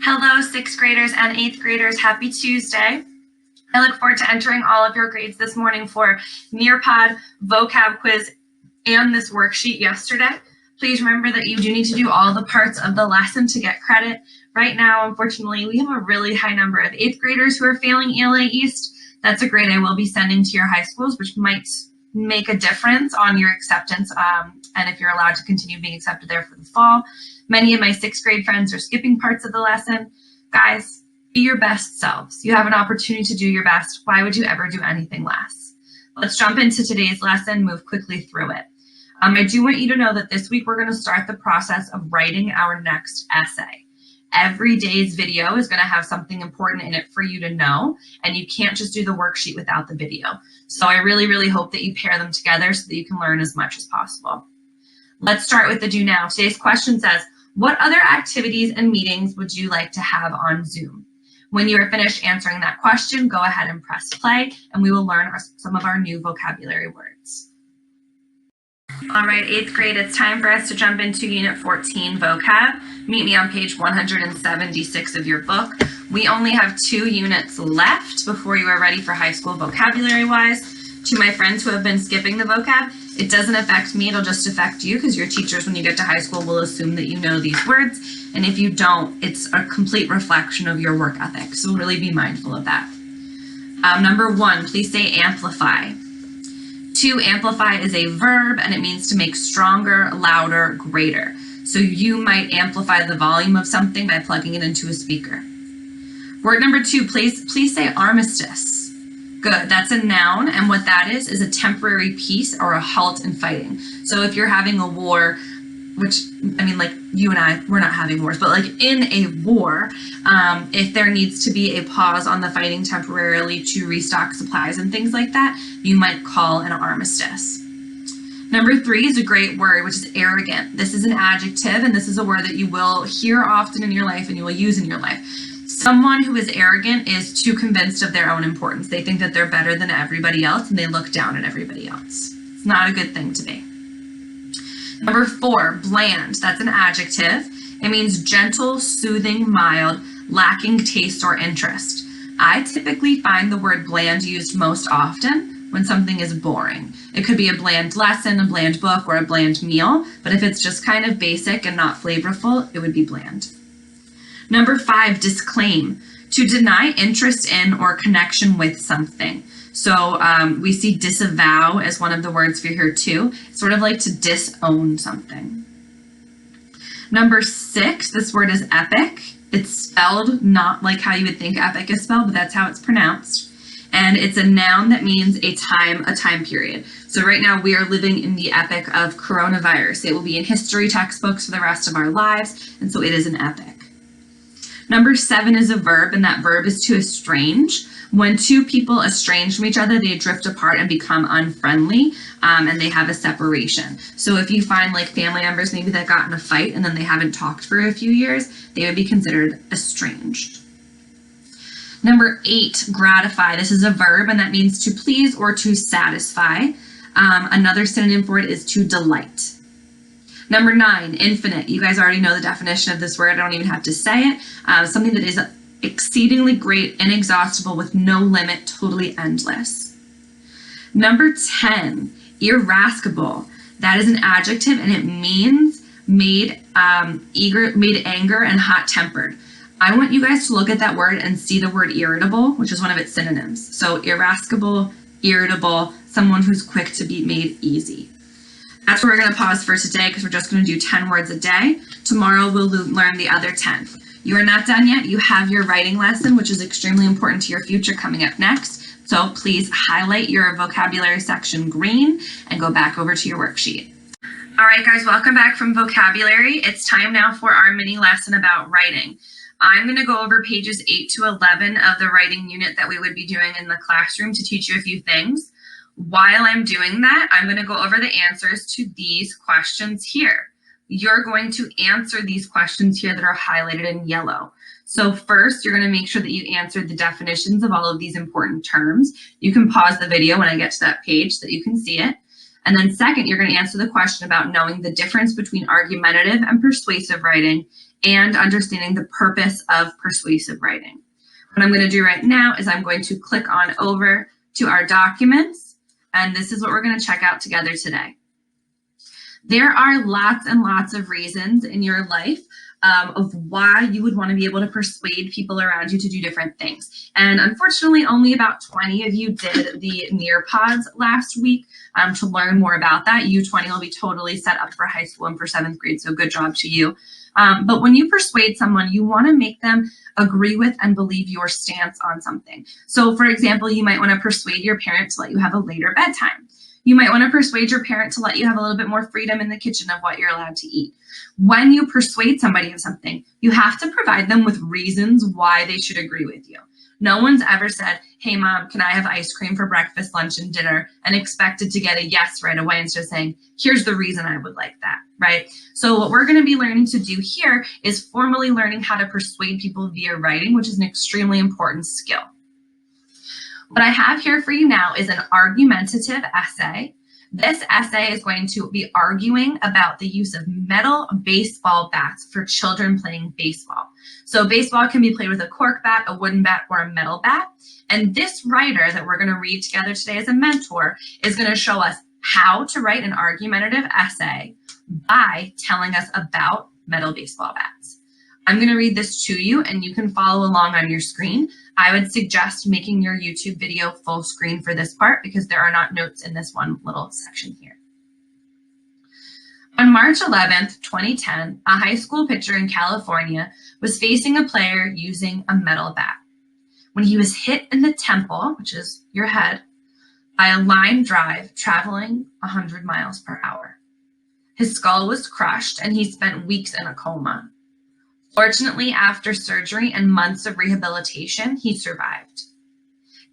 Hello, 6th graders and 8th graders. Happy Tuesday. I look forward to entering all of your grades this morning for Nearpod, Vocab quiz, and this worksheet yesterday. Please remember that you do need to do all the parts of the lesson to get credit. Right now, unfortunately, we have a really high number of 8th graders who are failing ELA East. That's a grade I will be sending to your high schools, which might make a difference on your acceptance and if you're allowed to continue being accepted there for the fall. Many of my 6th grade friends are skipping parts of the lesson. Guys, be your best selves. You have an opportunity to do your best. Why would you ever do anything less? Let's jump into today's lesson, move quickly through it. I do want you to know that this week we're going to start the process of writing our next essay. Every day's video is going to have something important in it for you to know, and you can't just do the worksheet without the video. So I really, really hope that you pair them together so that you can learn as much as possible. Let's start with the do now. Today's question says, what other activities and meetings would you like to have on Zoom? When you are finished answering that question, go ahead and press play, and we will learn some of our new vocabulary words. All right, 8th grade, it's time for us to jump into Unit 14, Vocab. Meet me on page 176 of your book. We only have 2 units left before you are ready for high school vocabulary-wise. To my friends who have been skipping the vocab, it doesn't affect me, it'll just affect you because your teachers, when you get to high school, will assume that you know these words. And if you don't, it's a complete reflection of your work ethic. So really be mindful of that. Number 1, please say amplify. To amplify is a verb and it means to make stronger, louder, greater. So you might amplify the volume of something by plugging it into a speaker. Word number 2, please say armistice. Good, that's a noun, and what that is a temporary peace or a halt in fighting. So if you're having a war, which, I mean, like you and I, we're not having wars, but like in a war, if there needs to be a pause on the fighting temporarily to restock supplies and things like that, you might call an armistice. Number 3 is a great word, which is arrogant. This is an adjective, and this is a word that you will hear often in your life and you will use in your life. Someone who is arrogant is too convinced of their own importance. They think that they're better than everybody else and they look down at everybody else. It's not a good thing to be. Number 4, bland. That's an adjective. It means gentle, soothing, mild, lacking taste or interest. I typically find the word bland used most often when something is boring. It could be a bland lesson, a bland book, or a bland meal, but if it's just kind of basic and not flavorful, it would be bland. Number 5, disclaim. To deny interest in or connection with something. So we see disavow as one of the words for here too. It's sort of like to disown something. Number 6, this word is epic. It's spelled not like how you would think epic is spelled, but that's how it's pronounced. And it's a noun that means a time period. So right now we are living in the epic of coronavirus. It will be in history textbooks for the rest of our lives, and so it is an epic. Number 7 is a verb, and that verb is to estrange. When 2 people estrange from each other, they drift apart and become unfriendly, and they have a separation. So if you find like family members maybe that got in a fight and then they haven't talked for a few years, they would be considered estranged. Number 8, gratify. This is a verb, and that means to please or to satisfy. Another synonym for it is to delight. Number 9, infinite. You guys already know the definition of this word. I don't even have to say it. Something that is exceedingly great, inexhaustible, with no limit, totally endless. Number 10, irascible. That is an adjective, and it means made anger and hot-tempered. I want you guys to look at that word and see the word irritable, which is one of its synonyms. So irascible, irritable, someone who's quick to be made easy. That's where we're going to pause for today because we're just going to do 10 words a day. Tomorrow we'll learn the other 10. You are not done yet. You have your writing lesson, which is extremely important to your future, coming up next. So please highlight your vocabulary section green and go back over to your worksheet. All right, guys, welcome back from vocabulary. It's time now for our mini lesson about writing. I'm going to go over pages 8 to 11 of the writing unit that we would be doing in the classroom to teach you a few things. While I'm doing that, I'm going to go over the answers to these questions here. You're going to answer these questions here that are highlighted in yellow. So first, you're going to make sure that you answer the definitions of all of these important terms. You can pause the video when I get to that page so that you can see it. And then second, you're going to answer the question about knowing the difference between argumentative and persuasive writing and understanding the purpose of persuasive writing. What I'm going to do right now is I'm going to click on over to our documents, and this is what we're going to check out together today. There are lots and lots of reasons in your life of why you would want to be able to persuade people around you to do different things. And unfortunately, only about 20 of you did the Nearpods last week to learn more about that. You 20 will be totally set up for high school and for 7th grade, so good job to you. But when you persuade someone, you want to make them agree with and believe your stance on something. So for example, you might want to persuade your parent to let you have a later bedtime. You might want to persuade your parent to let you have a little bit more freedom in the kitchen of what you're allowed to eat. When you persuade somebody of something, you have to provide them with reasons why they should agree with you. No one's ever said, hey mom, can I have ice cream for breakfast, lunch, and dinner, and expected to get a yes right away instead of saying, here's the reason I would like that, right? So what we're going to be learning to do here is formally learning how to persuade people via writing, which is an extremely important skill. What I have here for you now is an argumentative essay. This essay is going to be arguing about the use of metal baseball bats for children playing baseball. So baseball can be played with a cork bat, a wooden bat, or a metal bat. And this writer that we're going to read together today as a mentor is going to show us how to write an argumentative essay by telling us about metal baseball bats. I'm going to read this to you and you can follow along on your screen. I would suggest making your YouTube video full screen for this part because there are not notes in this one little section here. On March 11th, 2010, a high school pitcher in California was facing a player using a metal bat. When he was hit in the temple, which is your head, by a line drive traveling 100 miles per hour. His skull was crushed and he spent weeks in a coma. Fortunately, after surgery and months of rehabilitation, he survived.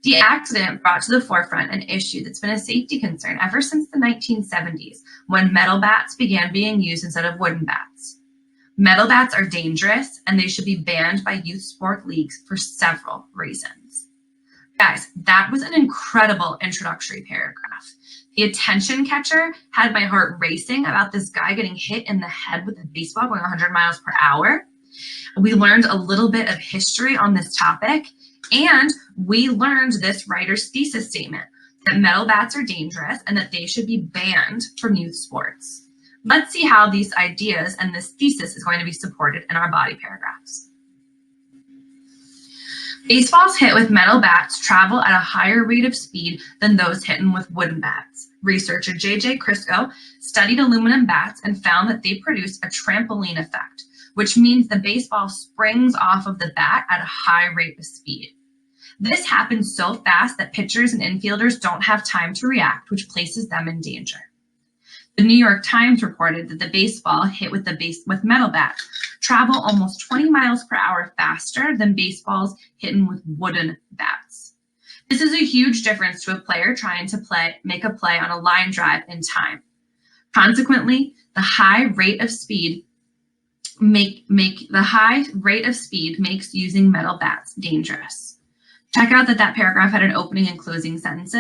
The accident brought to the forefront an issue that's been a safety concern ever since the 1970s, when metal bats began being used instead of wooden bats. Metal bats are dangerous, and they should be banned by youth sport leagues for several reasons. Guys, that was an incredible introductory paragraph. The attention catcher had my heart racing about this guy getting hit in the head with a baseball going 100 miles per hour. We learned a little bit of history on this topic, and we learned this writer's thesis statement that metal bats are dangerous and that they should be banned from youth sports. Let's see how these ideas and this thesis is going to be supported in our body paragraphs. Baseballs hit with metal bats travel at a higher rate of speed than those hit with wooden bats. Researcher J.J. Crisco studied aluminum bats and found that they produce a trampoline effect, which means the baseball springs off of the bat at a high rate of speed. This happens so fast that pitchers and infielders don't have time to react, which places them in danger. The New York Times reported that the baseball hit with metal bats travel almost 20 miles per hour faster than baseballs hit with wooden bats. This is a huge difference to a player trying to make a play on a line drive in time. Consequently, the high rate of speed makes using metal bats dangerous. Check out that paragraph had an opening and closing sentence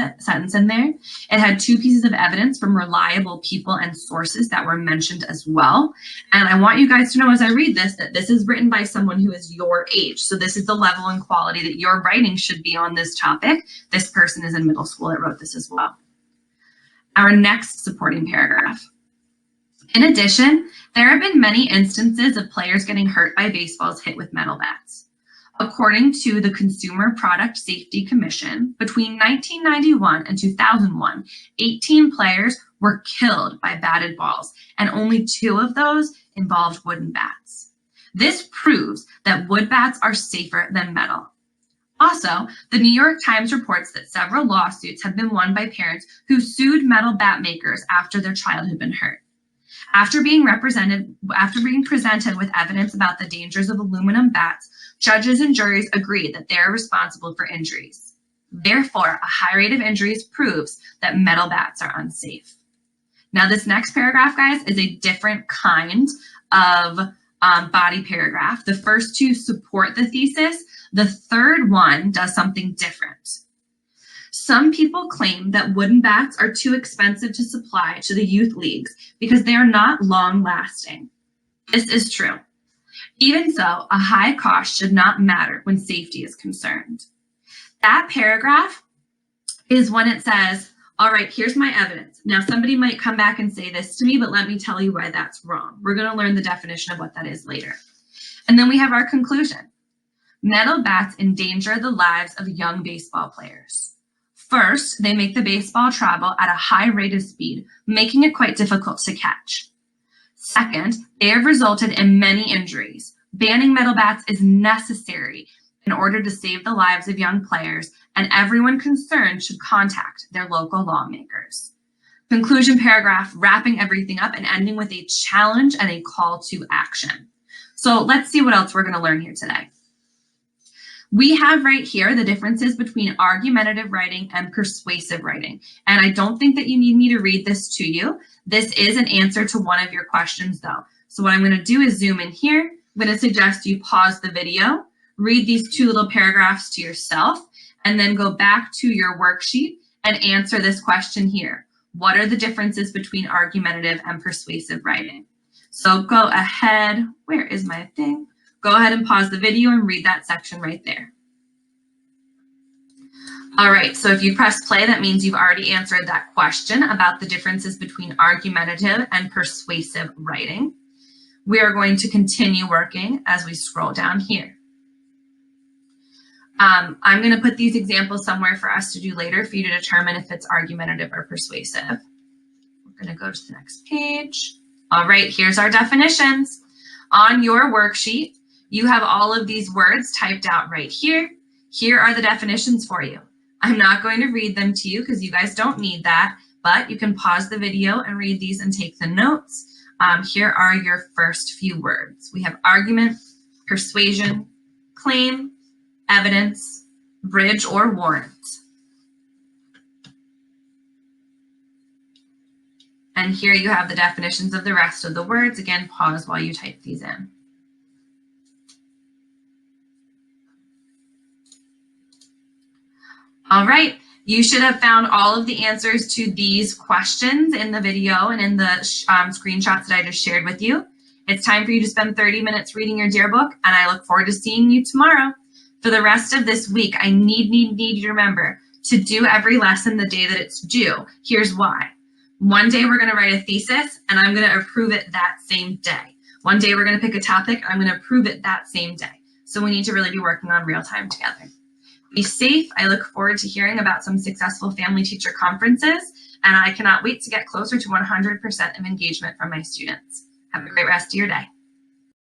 in there. It had two pieces of evidence from reliable people and sources that were mentioned as well. And I want you guys to know as I read this, that this is written by someone who is your age. So this is the level and quality that your writing should be on this topic. This person is in middle school that wrote this as well. Our next supporting paragraph. In addition, there have been many instances of players getting hurt by baseballs hit with metal bats. According to the Consumer Product Safety Commission, between 1991 and 2001, 18 players were killed by batted balls, and only 2 of those involved wooden bats. This proves that wood bats are safer than metal. Also, the New York Times reports that several lawsuits have been won by parents who sued metal bat makers after their child had been hurt. After being presented with evidence about the dangers of aluminum bats, judges and juries agreed that they are responsible for injuries. Therefore, a high rate of injuries proves that metal bats are unsafe. Now, this next paragraph, guys, is a different kind of body paragraph. The first 2 support the thesis. The third one does something different. Some people claim that wooden bats are too expensive to supply to the youth leagues because they are not long-lasting. This is true. Even so, a high cost should not matter when safety is concerned. That paragraph is when it says, all right, here's my evidence. Now, somebody might come back and say this to me, but let me tell you why that's wrong. We're going to learn the definition of what that is later. And then we have our conclusion. Metal bats endanger the lives of young baseball players. First, they make the baseball travel at a high rate of speed, making it quite difficult to catch. Second, they have resulted in many injuries. Banning metal bats is necessary in order to save the lives of young players, and everyone concerned should contact their local lawmakers. Conclusion paragraph, wrapping everything up and ending with a challenge and a call to action. So let's see what else we're going to learn here today. We have right here the differences between argumentative writing and persuasive writing. And I don't think that you need me to read this to you. This is an answer to one of your questions though. So what I'm going to do is zoom in here. I'm going to suggest you pause the video, read these two little paragraphs to yourself, and then go back to your worksheet and answer this question here. What are the differences between argumentative and persuasive writing? So go ahead, where is my thing? Go ahead and pause the video and read that section right there. All right, so if you press play, that means you've already answered that question about the differences between argumentative and persuasive writing. We are going to continue working as we scroll down here. I'm going to put these examples somewhere for us to do later for you to determine if it's argumentative or persuasive. We're going to go to the next page. All right, here's our definitions. On your worksheet, you have all of these words typed out right here. Here are the definitions for you. I'm not going to read them to you because you guys don't need that, but you can pause the video and read these and take the notes. Here are your first few words. We have argument, persuasion, claim, evidence, bridge or warrant. And here you have the definitions of the rest of the words. Again, pause while you type these in. All right, you should have found all of the answers to these questions in the video and in the screenshots that I just shared with you. It's time for you to spend 30 minutes reading your dear book, and I look forward to seeing you tomorrow. For the rest of this week, I need you to remember to do every lesson the day that it's due. Here's why. One day we're going to write a thesis, and I'm going to approve it that same day. One day we're going to pick a topic, and I'm going to approve it that same day. So we need to really be working on real time together. Be safe. I look forward to hearing about some successful family teacher conferences, and I cannot wait to get closer to 100% of engagement from my students. Have a great rest of your day.